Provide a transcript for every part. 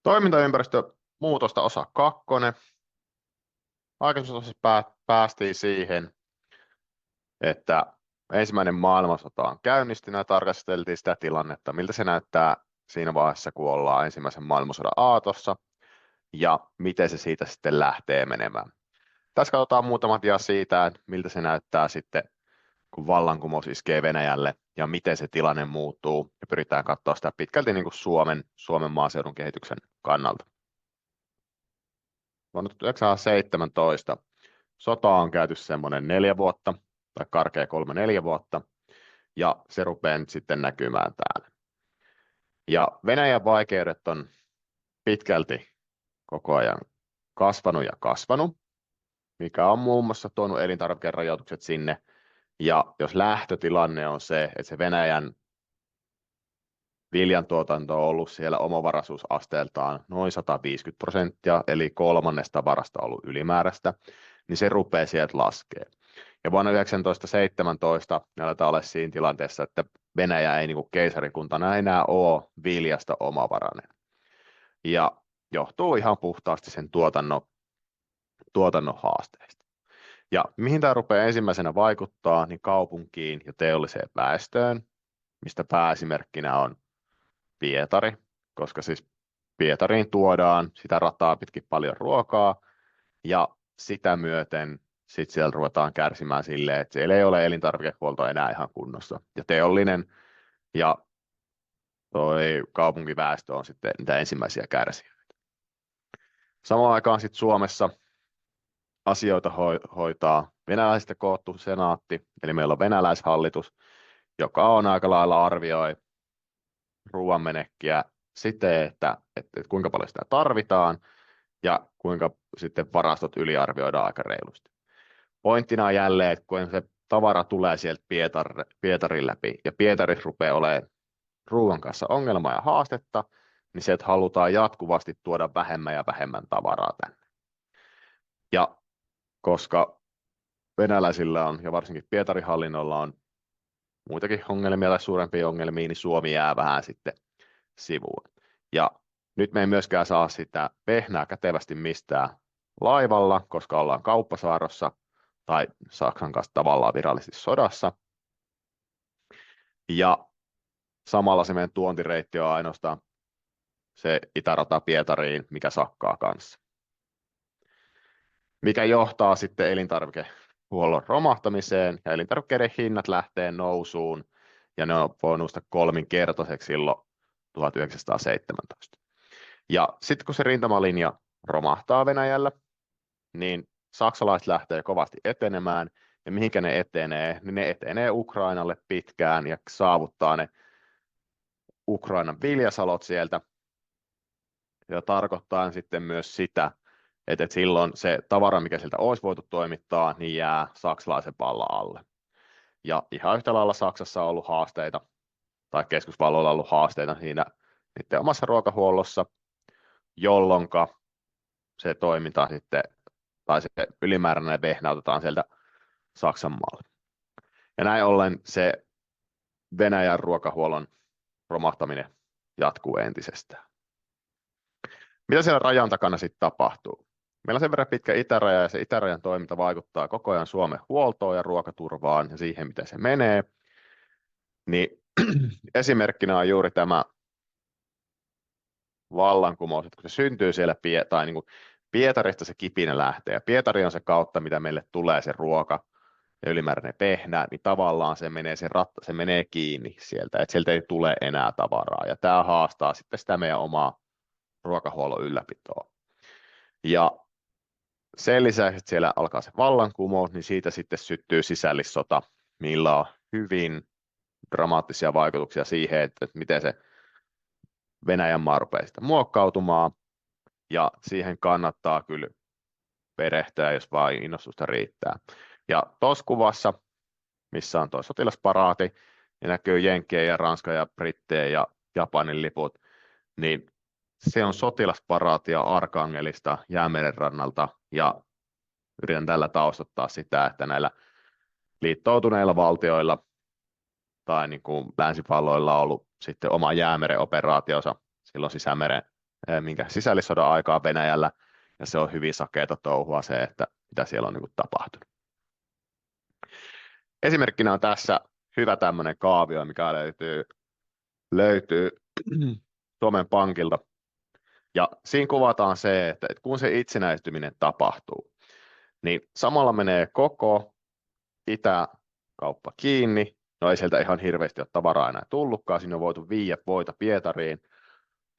Toimintaympäristö muutosta osa 2. Aikaisemmassa osassa päästiin siihen, että ensimmäinen maailmansota on käynnistynyt ja tarkasteltiin sitä tilannetta, miltä se näyttää siinä vaiheessa, kun ollaan ensimmäisen maailmansodan aatossa ja miten se siitä sitten lähtee menemään. Tässä katsotaan muutama dia siitä, että miltä se näyttää sitten, kun vallankumous iskee Venäjälle ja miten se tilanne muuttuu ja pyritään katsoa sitä pitkälti niin kuin Suomen maaseudun kehityksen kannalta. Vuonna 1917 sota on käyty semmoinen 4 vuotta, tai karkea 3-4 vuotta, ja se rupeaa nyt sitten näkymään täällä. Ja Venäjän vaikeudet on pitkälti koko ajan kasvanut, mikä on muun muassa tuonut elintarvikerajoitukset sinne. Ja jos lähtötilanne on se, että se Venäjän viljantuotanto on ollut siellä omavaraisuusasteeltaan noin 150%, eli kolmannesta tavarasta on ollut ylimääräistä, niin se rupeaa sieltä laskemaan. Ja vuonna 1917 me aletaan olla siinä tilanteessa, että Venäjä ei niin kuin keisarikuntana enää ole viljasta omavarainen. Ja johtuu ihan puhtaasti sen tuotannon haasteista. Ja mihin tämä rupeaa ensimmäisenä vaikuttaa, niin kaupunkiin ja teolliseen väestöön, mistä pääesimerkkinä on Pietari, koska siis Pietariin tuodaan sitä rataa pitkin paljon ruokaa, ja sitä myöten sitten siellä ruvetaan kärsimään silleen, että siellä ei ole elintarvikehuolto enää ihan kunnossa. Ja teollinen ja toi kaupunkiväestö on sitten niitä ensimmäisiä kärsijöitä. Samaan aikaan sitten Suomessa asioita hoitaa venäläisistä koottu senaatti, eli meillä on venäläishallitus, joka on aika lailla arvioi ruoanmenekkiä siten, että kuinka paljon sitä tarvitaan ja kuinka sitten varastot yliarvioidaan aika reilusti. Pointtina on jälleen, että kun se tavara tulee sieltä Pietarin läpi ja Pietarissa rupeaa olemaan ruoan kanssa ongelmaa ja haastetta, niin sieltä halutaan jatkuvasti tuoda vähemmän ja vähemmän tavaraa tänne. Ja koska venäläisillä on ja varsinkin Pietarin hallinnolla on muitakin ongelmia tai suurempia ongelmia, niin Suomi jää vähän sitten sivuun. Ja nyt me ei myöskään saa sitä vehnää kätevästi mistään laivalla, koska ollaan kauppasaarossa tai Saksan kanssa tavallaan virallisesti sodassa. Ja samalla se meidän tuontireitti on ainoastaan se itärata Pietariin, mikä sakkaa kanssa. Mikä johtaa sitten elintarvikehuollon romahtamiseen ja elintarvikkeiden hinnat lähtee nousuun ja ne voi nousta kolminkertaiseksi silloin 1917. Ja sitten kun se rintamalinja romahtaa Venäjällä, niin saksalaiset lähtee kovasti etenemään, ja mihinkä ne etenee, niin ne etenee Ukrainalle pitkään ja saavuttaa ne Ukrainan viljasalot sieltä, ja tarkoittaa sitten myös sitä, että silloin se tavara, mikä sieltä olisi voitu toimittaa, niin jää saksalaisen vallan alle. Ja ihan yhtä lailla Saksassa on ollut haasteita, tai keskusvalloilla on ollut haasteita siinä niiden omassa ruokahuollossa, jolloin se toiminta sitten, tai se ylimääräinen vehnä otetaan sieltä Saksan maalle. Ja näin ollen se Venäjän ruokahuollon romahtaminen jatkuu entisestään. Mitä siellä rajan takana sitten tapahtuu? Meillä on sen verran pitkä itäraja, ja se itärajan toiminta vaikuttaa koko ajan Suomen huoltoon ja ruokaturvaan ja siihen, miten se menee. Niin esimerkkinä on juuri tämä vallankumous, että kun se syntyy siellä, tai niin kuin Pietarista se kipinä lähtee, ja Pietari on se kautta, mitä meille tulee se ruoka ja ylimääräinen vehnä, niin tavallaan se menee kiinni sieltä, että sieltä ei tule enää tavaraa, ja tämä haastaa sitten sitä meidän omaa ruokahuollon ylläpitoa. Ja sen lisäksi, että siellä alkaa se vallankumous, niin siitä sitten syttyy sisällissota, millä on hyvin dramaattisia vaikutuksia siihen, että miten se Venäjän maa rupeaa sitä muokkautumaan, ja siihen kannattaa kyllä perehtyä, jos vain innostusta riittää. Ja tuossa kuvassa, missä on tuo sotilasparaati, niin näkyy Jenkkien ja Ranskan ja Brittien ja Japanin liput, niin se on sotilasparaatia Arkangelista Jäämeren rannalta, ja yritän tällä taustottaa sitä, että näillä liittoutuneilla valtioilla tai niin kuin länsivalloilla on ollut sitten oma Jäämeren operaationsa silloin Sisämeren minkä sisällissodan aikaa Venäjällä, ja se on hyvin sakeata touhua se, että mitä siellä on niin kuin tapahtunut. Esimerkkinä on tässä hyvä tämmöinen kaavio, mikä löytyy Suomen Pankilta. Ja siinä kuvataan se, että kun se itsenäistyminen tapahtuu, niin samalla menee koko itäkauppa kiinni. No ei sieltä ihan hirveästi ole tavaraa enää tullutkaan, sinne on voitu viedä voita Pietariin,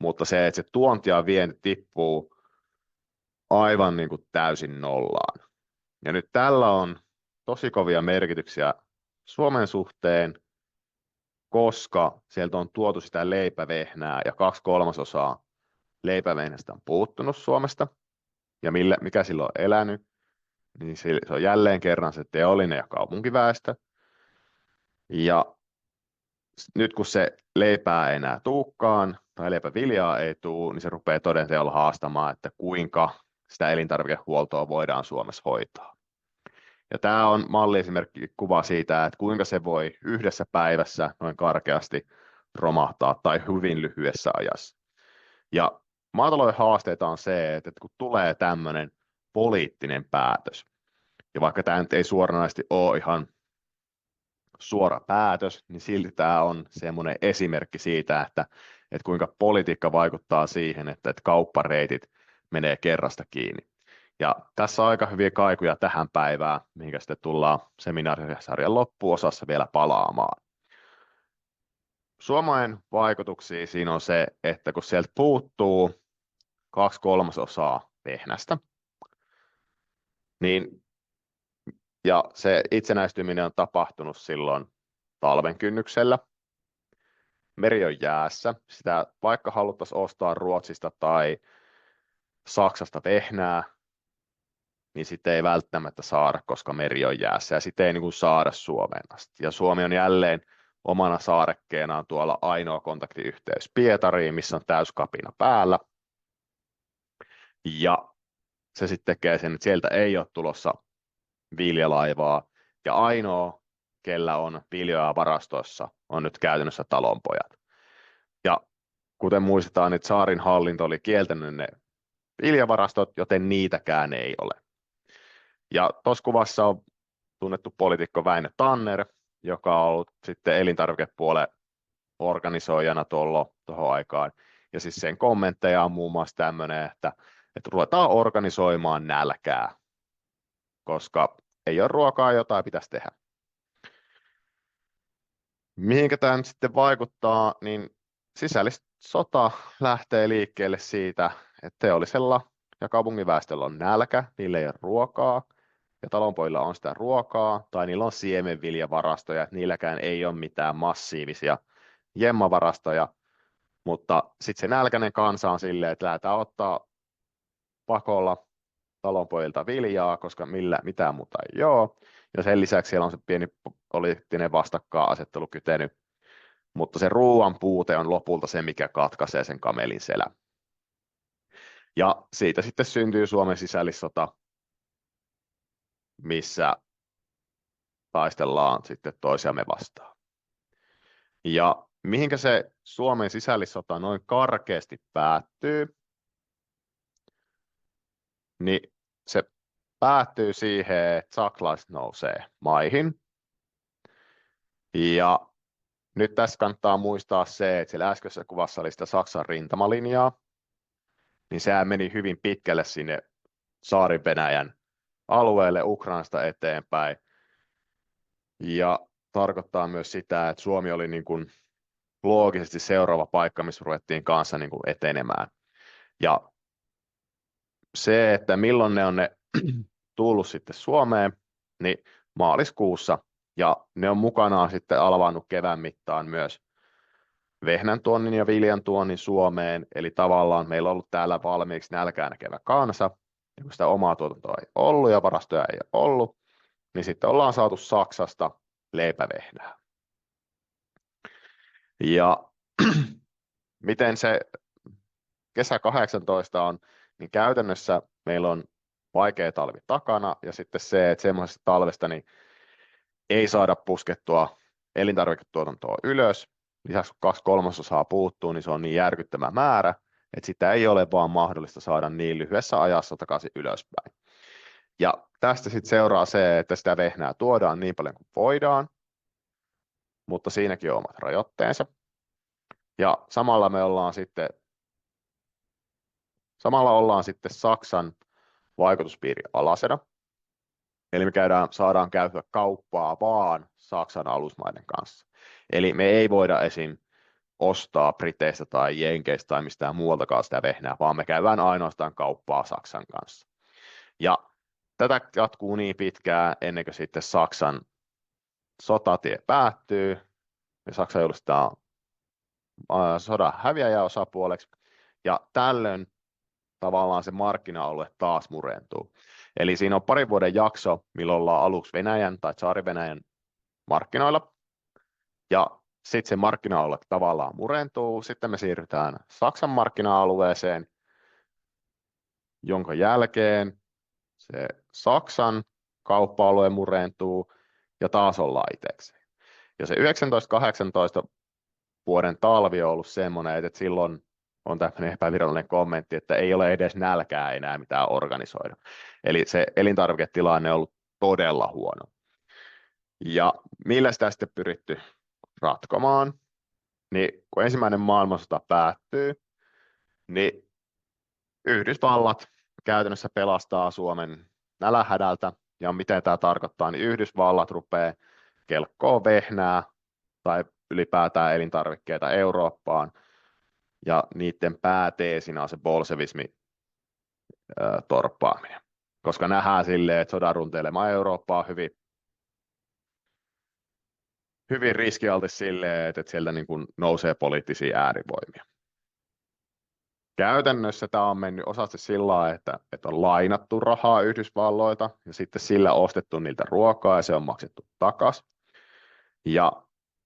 mutta se, että se tuonti ja vienti tippuu aivan niin kuin täysin nollaan. Ja nyt tällä on tosi kovia merkityksiä Suomen suhteen, koska sieltä on tuotu sitä leipävehnää ja 2/3 leipävehnästä on puuttunut Suomesta. Ja mikä silloin on elänyt, niin se on jälleen kerran se teollinen ja kaupunkiväestö. Ja nyt kun se leipää ei enää tuukaan, tai leipäviljaa ei tule, niin se rupeaa toden teolla haastamaan, että kuinka sitä elintarvikehuoltoa voidaan Suomessa hoitaa. Ja tämä on malliesimerkki kuva siitä, että kuinka se voi yhdessä päivässä noin karkeasti romahtaa tai hyvin lyhyessä ajassa. Ja maatalouden haasteita on se, että kun tulee tämmöinen poliittinen päätös, ja vaikka tämä nyt ei suoranaisesti ole ihan suora päätös, niin silti tämä on semmoinen esimerkki siitä, että kuinka politiikka vaikuttaa siihen, että kauppareitit menee kerrasta kiinni. Ja tässä on aika hyviä kaikuja tähän päivään, mihinkä sitten tullaan seminaarisarjan loppuosassa vielä palaamaan. Suomen vaikutuksia siinä on se, että kun sieltä puuttuu 2/3 vehnästä, niin ja se itsenäistyminen on tapahtunut silloin talven kynnyksellä. Meri on jäässä. Sitä vaikka haluttaisiin ostaa Ruotsista tai Saksasta vehnää, niin sitä ei välttämättä saada, koska meri on jäässä. Ja sitä ei niin kuin saada Suomeen asti. Ja Suomi on jälleen omana saarekkeenaan tuolla ainoa kontaktiyhteys Pietariin, missä on täyskapina päällä. Ja se sitten tekee sen, että sieltä ei ole tulossa viljalaivaa. Ja ainoa, kellä on viljaa varastoissa, on nyt käytännössä talonpojat. Ja kuten muistetaan, niin tsaarin hallinto oli kieltänyt ne viljavarastot, joten niitäkään ei ole. Ja tuossa kuvassa on tunnettu poliitikko Väinö Tanner, joka on ollut sitten elintarvikepuolen organisoijana tuohon aikaan. Ja siis sen kommentteja on muun muassa tämmöinen, että ruvetaan organisoimaan nälkää, koska ei ole ruokaa, jotain pitäisi tehdä. Mihinkä tämä nyt sitten vaikuttaa, niin sisällissota lähtee liikkeelle siitä, että teollisella ja kaupunginväestöllä on nälkä, niillä ei ole ruokaa, ja talonpojilla on sitä ruokaa, tai niillä on siemenviljavarastoja, että niilläkään ei ole mitään massiivisia jemmavarastoja, mutta sitten se nälkäinen kansa on silleen, että lähdetään ottaa pakolla talonpojilta viljaa, koska mitään muuta ei ole. Ja sen lisäksi siellä on se pieni poliittinen vastakkainasettelu kytenyt, mutta se ruoan puute on lopulta se, mikä katkaisee sen kamelin selän. Ja siitä sitten syntyy Suomen sisällissota, missä taistellaan sitten toisiamme vastaan. Ja mihinkä se Suomen sisällissota noin karkeasti päättyy, niin se päättyy siihen, että saksalaiset nousee maihin. Ja nyt tässä kannattaa muistaa se, että siellä äskeisessä kuvassa oli sitä Saksan rintamalinjaa, niin sehän meni hyvin pitkälle sinne Tsaarin-Venäjän alueelle Ukrainasta eteenpäin. Ja tarkoittaa myös sitä, että Suomi oli niin kuin loogisesti seuraava paikka, missä ruvettiin kanssa niin kuin etenemään. Ja se, että milloin ne on tullut sitten Suomeen, niin maaliskuussa, ja ne on mukanaan sitten alvannut kevään mittaan myös vehnän tuonnin ja viljan tuonnin Suomeen, eli tavallaan meillä on ollut täällä valmiiksi nälkää näkevä kansa, ja kun sitä omaa tuotantoa ei ollut ja varastoja ei ole ollut, niin sitten ollaan saatu Saksasta leipävehnää. Ja miten se kesä 18 on, niin käytännössä meillä on vaikea talvi takana, ja sitten se, että semmoisesta talvesta niin ei saada puskettua elintarviketuotantoa ylös. Lisäksi kun 2/3 puuttuu, niin se on niin järkyttävä määrä, että sitä ei ole vaan mahdollista saada niin lyhyessä ajassa takaisin ylöspäin. Ja tästä sitten seuraa se, että sitä vehnää tuodaan niin paljon kuin voidaan, mutta siinäkin on omat rajoitteensa. Ja samalla ollaan sitten Saksan vaikutuspiirin alasena. Eli me saadaan käytyä kauppaa vaan Saksan alusmaiden kanssa. Eli me ei voida esim. Ostaa Briteistä tai Jenkeistä tai mistään muualtakaan sitä vehnää, vaan me käydään ainoastaan kauppaa Saksan kanssa. Ja tätä jatkuu niin pitkään ennen kuin sitten Saksan sotatie päättyy ja Saksa julistetaan sodan häviäjäosapuoleksi ja tällöin tavallaan se markkina-alue taas murentuu. Eli siinä on parin vuoden jakso, milloin ollaan aluksi Venäjän tai Tsaari-Venäjän markkinoilla ja sitten se markkina-alue tavallaan murentuu, sitten me siirrytään Saksan markkina-alueeseen, jonka jälkeen se Saksan kauppa-alue murentuu ja taas ollaan itsekseen. Ja se 1918 vuoden talvi on ollut semmoinen, että silloin on tämmöinen epävirallinen kommentti, että ei ole edes nälkää enää mitään organisoida. Eli se elintarviketilanne on ollut todella huono. Ja millä sitä sitten pyritty ratkomaan, niin kun ensimmäinen maailmansota päättyy, niin Yhdysvallat käytännössä pelastaa Suomen nälänhädältä, ja miten tämä tarkoittaa, niin Yhdysvallat rupeaa kelkkoo vehnää tai ylipäätään elintarvikkeita Eurooppaan, ja niiden pääteesinä on se bolsevismi torppaaminen. Koska nähdään silleen, että sodan runteilema Eurooppa on hyvin riskialtis silleen, että sieltä niin kuin nousee poliittisia äärivoimia. Käytännössä tämä on mennyt osasti sillä lailla, että on lainattu rahaa Yhdysvalloilta ja sitten sillä ostettu niiltä ruokaa ja se on maksettu takaisin. Ja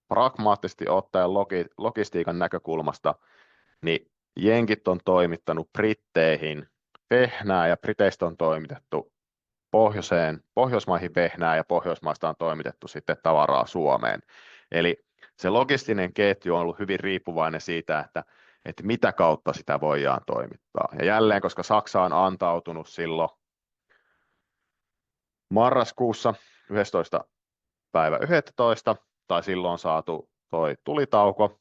pragmaattisesti ottaen logistiikan näkökulmasta, niin jenkit on toimittanut Britteihin vehnää ja Briteistä on toimitettu Pohjoismaihin vehnää ja Pohjoismaista on toimitettu sitten tavaraa Suomeen. Eli se logistinen ketju on ollut hyvin riippuvainen siitä, että mitä kautta sitä voidaan toimittaa. Ja jälleen, koska Saksa on antautunut silloin marraskuussa 11. päivä 11. tai silloin on saatu toi tulitauko,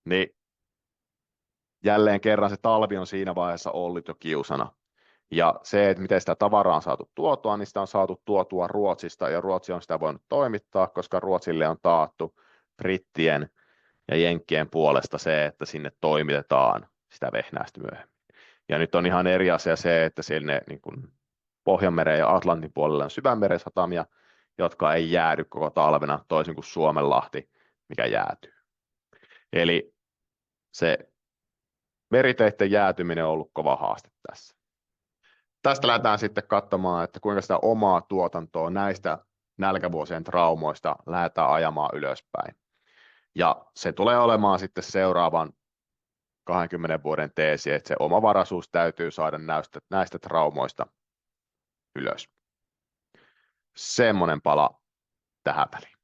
niin jälleen kerran se talvi on siinä vaiheessa ollut jo kiusana. Ja se, että miten sitä tavaraa on saatu tuotua, niin sitä on saatu tuotua Ruotsista, ja Ruotsi on sitä voinut toimittaa, koska Ruotsille on taattu brittien ja jenkkien puolesta se, että sinne toimitetaan sitä vehnäistä myöhemmin. Ja nyt on ihan eri asia se, että sinne niin kuin Pohjanmeren ja Atlantin puolella on syvänmeren satamia, jotka ei jäädy koko talvena toisin kuin Suomenlahti, mikä jäätyy. Eli se meriteitten jäätyminen on ollut kova haaste tässä. Tästä lähdetään sitten katsomaan, että kuinka sitä omaa tuotantoa näistä nälkävuosien traumoista lähdetään ajamaan ylöspäin. Ja se tulee olemaan sitten seuraavan 20 vuoden teesi, että se omavaraisuus täytyy saada näistä traumoista ylös. Semmoinen pala tähän väliin.